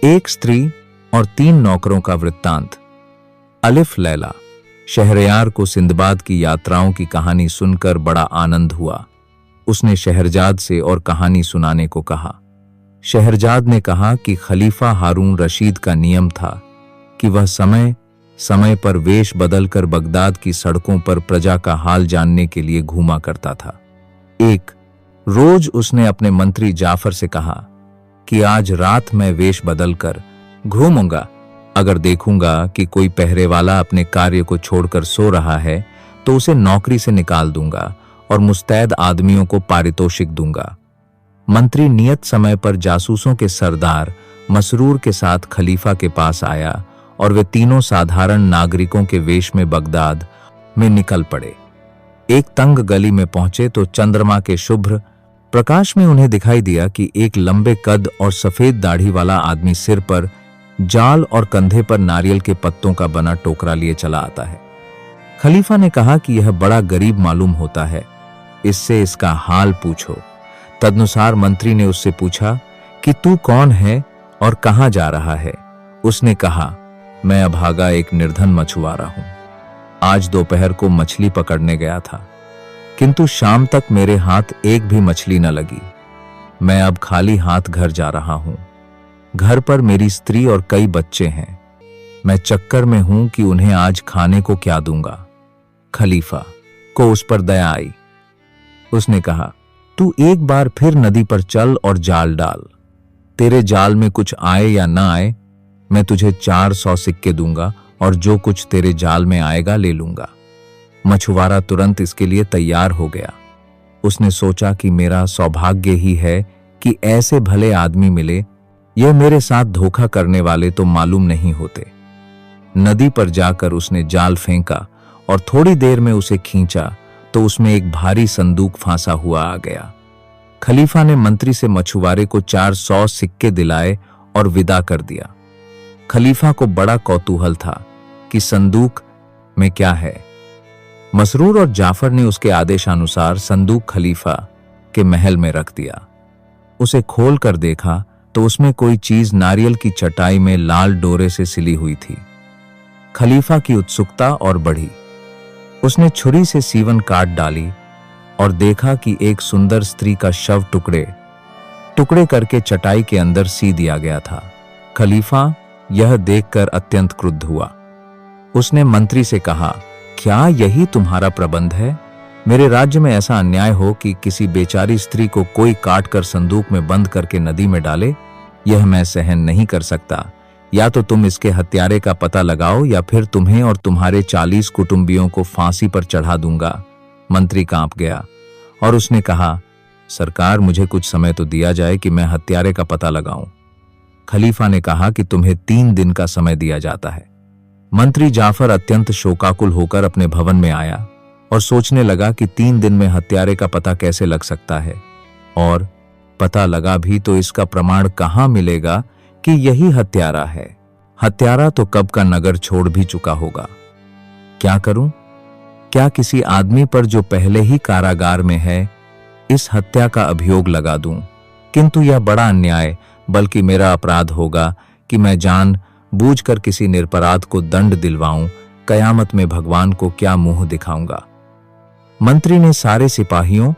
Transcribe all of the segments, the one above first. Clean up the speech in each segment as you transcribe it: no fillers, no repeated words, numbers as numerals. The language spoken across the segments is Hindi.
एक स्त्री और 3 नौकरों का वृत्तांत। अलिफ लैला। शहरयार को सिंदबाद की यात्राओं की कहानी सुनकर बड़ा आनंद हुआ। उसने शहरजाद से और कहानी सुनाने को कहा। शहरजाद ने कहा कि खलीफा हारून रशीद का नियम था कि वह समय समय पर वेश बदलकर बगदाद की सड़कों पर प्रजा का हाल जानने के लिए घूमा करता था। एक रोज उसने अपने मंत्री जाफर से कहा कि आज रात मैं वेश बदलकर घूमूंगा। अगर देखूंगा कि कोई पहरे वाला अपने कार्य को छोड़कर सो रहा है तो उसे नौकरी से निकाल दूंगा और मुस्तैद आदमियों को पारितोषिक दूंगा। मंत्री नियत समय पर जासूसों के सरदार मसरूर के साथ खलीफा के पास आया और वे तीनों साधारण नागरिकों के वेश में बगदाद में निकल पड़े। एक तंग गली में पहुंचे तो चंद्रमा के शुभ्र प्रकाश में उन्हें दिखाई दिया कि एक लंबे कद और सफेद दाढ़ी वाला आदमी सिर पर जाल और कंधे पर नारियल के पत्तों का बना टोकरा लिए चला आता है। खलीफा ने कहा कि यह बड़ा गरीब मालूम होता है, इससे इसका हाल पूछो। तदनुसार मंत्री ने उससे पूछा कि तू कौन है और कहां जा रहा है। उसने कहा, मैं अभागा एक निर्धन मछुआरा हूं। आज दोपहर को मछली पकड़ने गया था, किंतु शाम तक मेरे हाथ एक भी मछली न लगी। मैं अब खाली हाथ घर जा रहा हूं। घर पर मेरी स्त्री और कई बच्चे हैं। मैं चक्कर में हूं कि उन्हें आज खाने को क्या दूंगा। खलीफा को उस पर दया आई। उसने कहा, तू एक बार फिर नदी पर चल और जाल डाल। तेरे जाल में कुछ आए या ना आए, मैं तुझे 400 सिक्के दूंगा और जो कुछ तेरे जाल में आएगा ले लूंगा। मछुआरा तुरंत इसके लिए तैयार हो गया। उसने सोचा कि मेरा सौभाग्य ही है कि ऐसे भले आदमी मिले, यह मेरे साथ धोखा करने वाले तो मालूम नहीं होते। नदी पर जाकर उसने जाल फेंका और थोड़ी देर में उसे खींचा तो उसमें एक भारी संदूक फांसा हुआ आ गया। खलीफा ने मंत्री से मछुआरे को 400 सिक्के दिलाए और विदा कर दिया। खलीफा को बड़ा कौतूहल था कि संदूक में क्या है। मसरूर और जाफर ने उसके आदेशानुसार संदूक खलीफा के महल में रख दिया। उसे खोल कर देखा तो उसमें कोई चीज नारियल की चटाई में लाल डोरे से सिली हुई थी। खलीफा की उत्सुकता और बढ़ी। उसने छुरी से सीवन काट डाली और देखा कि एक सुंदर स्त्री का शव टुकड़े टुकड़े करके चटाई के अंदर सी दिया गया था। खलीफा यह देखकर अत्यंत क्रुद्ध हुआ। उसने मंत्री से कहा, क्या यही तुम्हारा प्रबंध है? मेरे राज्य में ऐसा अन्याय हो कि किसी बेचारी स्त्री को कोई काट कर संदूक में बंद करके नदी में डाले? यह मैं सहन नहीं कर सकता। या तो तुम इसके हत्यारे का पता लगाओ या फिर तुम्हें और तुम्हारे 40 कुटुंबियों को फांसी पर चढ़ा दूंगा। मंत्री कांप गया और उसने कहा, सरकार, मुझे कुछ समय तो दिया जाए कि मैं हत्यारे का पता लगाऊं। खलीफा ने कहा कि तुम्हें 3 दिन का समय दिया जाता है। मंत्री जाफर अत्यंत शोकाकुल होकर अपने भवन में आया और सोचने लगा कि 3 दिन में हत्यारे का पता कैसे लग सकता है, और पता लगा भी तो इसका प्रमाण कहां मिलेगा कि यही हत्यारा है। हत्यारा तो कब का नगर छोड़ भी चुका होगा। क्या करूं? क्या किसी आदमी पर जो पहले ही कारागार में है इस हत्या का अभियोग लगा दूं? किंतु यह बड़ा अन्याय बल्कि मेरा अपराध होगा कि मैं जान बूझकर किसी निरपराध को दंड दिलवाऊं। कयामत में भगवान को क्या मुंह दिखाऊंगा। मंत्री ने सारे सिपाहियों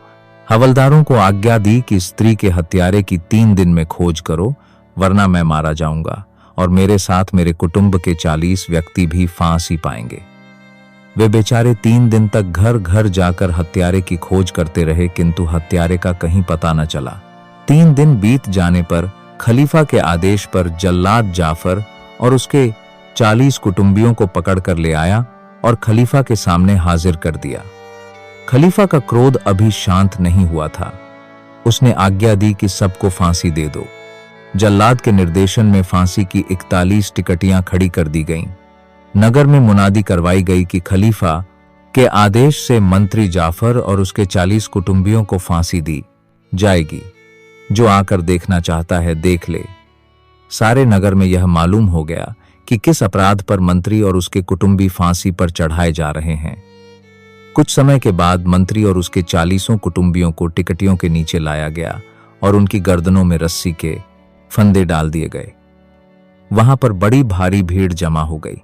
हवलदारों को आज्ञा दी कि स्त्री के हत्यारे की 3 दिन में खोज करो, वरना मैं मारा जाऊंगा और मेरे साथ मेरे कुटुंब के 40 व्यक्ति भी फांसी पाएंगे। वे बेचारे 3 दिन तक घर घर जाकर हत्यारे की खोज करते रहे, किंतु हत्यारे का कहीं पता न चला। 3 दिन बीत जाने पर खलीफा के आदेश पर जल्लाद जाफर और उसके 40 कुटुंबियों को पकड़कर ले आया और खलीफा के सामने हाजिर कर दिया। खलीफा का क्रोध अभी शांत नहीं हुआ था। उसने आज्ञा दी कि सबको फांसी दे दो। जल्लाद के निर्देशन में फांसी की 41 टिकटियां खड़ी कर दी गईं। नगर में मुनादी करवाई गई कि खलीफा के आदेश से मंत्री जाफर और उसके 40 कुटुंबियों को फांसी दी जाएगी। जो आकर देखना चाहता है देख ले। सारे नगर में यह मालूम हो गया कि किस अपराध पर मंत्री और उसके कुटुंबी फांसी पर चढ़ाए जा रहे हैं। कुछ समय के बाद मंत्री और उसके 40 कुटुंबियों को टिकटियों के नीचे लाया गया और उनकी गर्दनों में रस्सी के फंदे डाल दिए गए। वहां पर बड़ी भारी भीड़ जमा हो गई।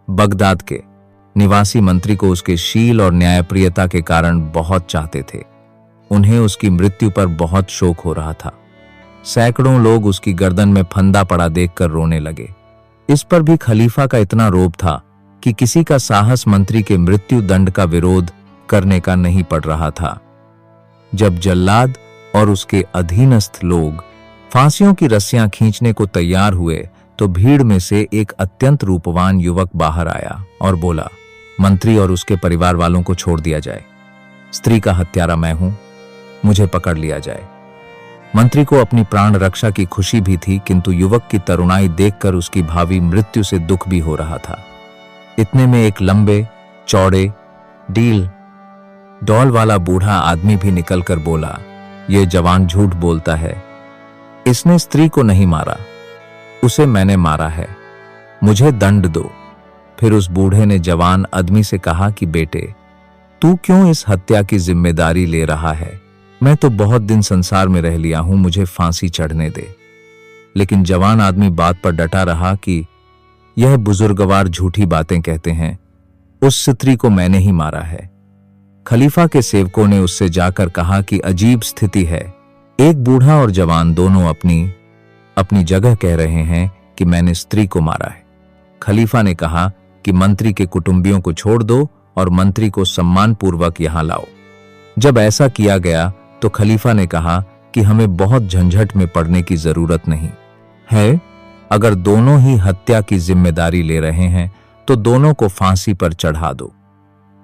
बगदाद के निवासी मंत्री को उसके शील और न्यायप्रियता के कारण बहुत चाहते थे। उन्हें उसकी मृत्यु पर बहुत शोक हो रहा था। सैकड़ों लोग उसकी गर्दन में फंदा पड़ा देखकर रोने लगे। इस पर भी खलीफा का इतना रोब था कि किसी का साहस मंत्री के मृत्यु दंड का विरोध करने का नहीं पड़ रहा था। जब जल्लाद और उसके अधीनस्थ लोग फांसियों की रस्सियां खींचने को तैयार हुए तो भीड़ में से एक अत्यंत रूपवान युवक बाहर आया और बोला, मंत्री और उसके परिवार वालों को छोड़ दिया जाए। स्त्री का हत्यारा मैं हूं, मुझे पकड़ लिया जाए। मंत्री को अपनी प्राण रक्षा की खुशी भी थी, किंतु युवक की तरुणाई देखकर उसकी भावी मृत्यु से दुख भी हो रहा था। इतने में एक लंबे चौड़े डॉल वाला बूढ़ा आदमी भी निकलकर बोला, यह जवान झूठ बोलता है, इसने स्त्री को नहीं मारा, उसे मैंने मारा है, मुझे दंड दो। फिर उस बूढ़े ने जवान आदमी से कहा कि बेटे, तू क्यों इस हत्या की जिम्मेदारी ले रहा है? मैं तो बहुत दिन संसार में रह लिया हूं, मुझे फांसी चढ़ने दे। लेकिन जवान आदमी बात पर डटा रहा कि यह बुजुर्गवार झूठी बातें कहते हैं, उस स्त्री को मैंने ही मारा है। खलीफा के सेवकों ने उससे जाकर कहा कि अजीब स्थिति है, एक बूढ़ा और जवान दोनों अपनी अपनी जगह कह रहे हैं कि मैंने स्त्री को मारा है। खलीफा ने कहा कि मंत्री के कुटुंबियों को छोड़ दो और मंत्री को सम्मानपूर्वक यहां लाओ। जब ऐसा किया गया तो खलीफा ने कहा कि हमें बहुत झंझट में पड़ने की जरूरत नहीं है। अगर दोनों ही हत्या की जिम्मेदारी ले रहे हैं तो दोनों को फांसी पर चढ़ा दो।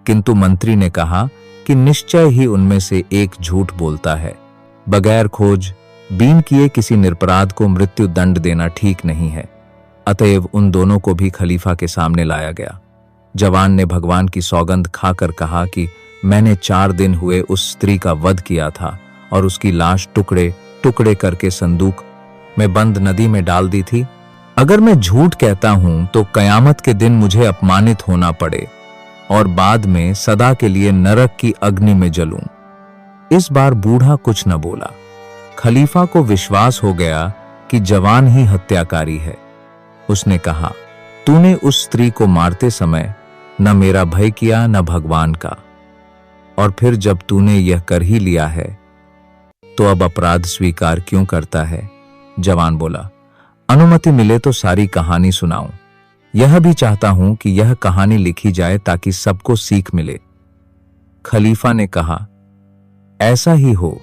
किंतु मंत्री ने कहा कि निश्चय ही उनमें से एक झूठ बोलता है। बगैर खोज बीन किए किसी निरपराध को मृत्यु दंड देना ठीक नहीं है। अतएव उन दोनों को भी खलीफा के सामने लाया गया। जवान ने भगवान की सौगंध खाकर कहा कि मैंने 4 दिन हुए उस स्त्री का वध किया था और उसकी लाश टुकड़े टुकड़े करके संदूक में बंद नदी में डाल दी थी। अगर मैं झूठ कहता हूं तो कयामत के दिन मुझे अपमानित होना पड़े और बाद में सदा के लिए नरक की अग्नि में जलूं। इस बार बूढ़ा कुछ न बोला। खलीफा को विश्वास हो गया कि जवान ही हत्याकारी है। उसने कहा, तूने उस स्त्री को मारते समय न मेरा भय किया न भगवान का, और फिर जब तूने यह कर ही लिया है तो अब अपराध स्वीकार क्यों करता है? जवान बोला, अनुमति मिले तो सारी कहानी सुनाऊं। यह भी चाहता हूं कि यह कहानी लिखी जाए ताकि सबको सीख मिले। खलीफा ने कहा, ऐसा ही हो।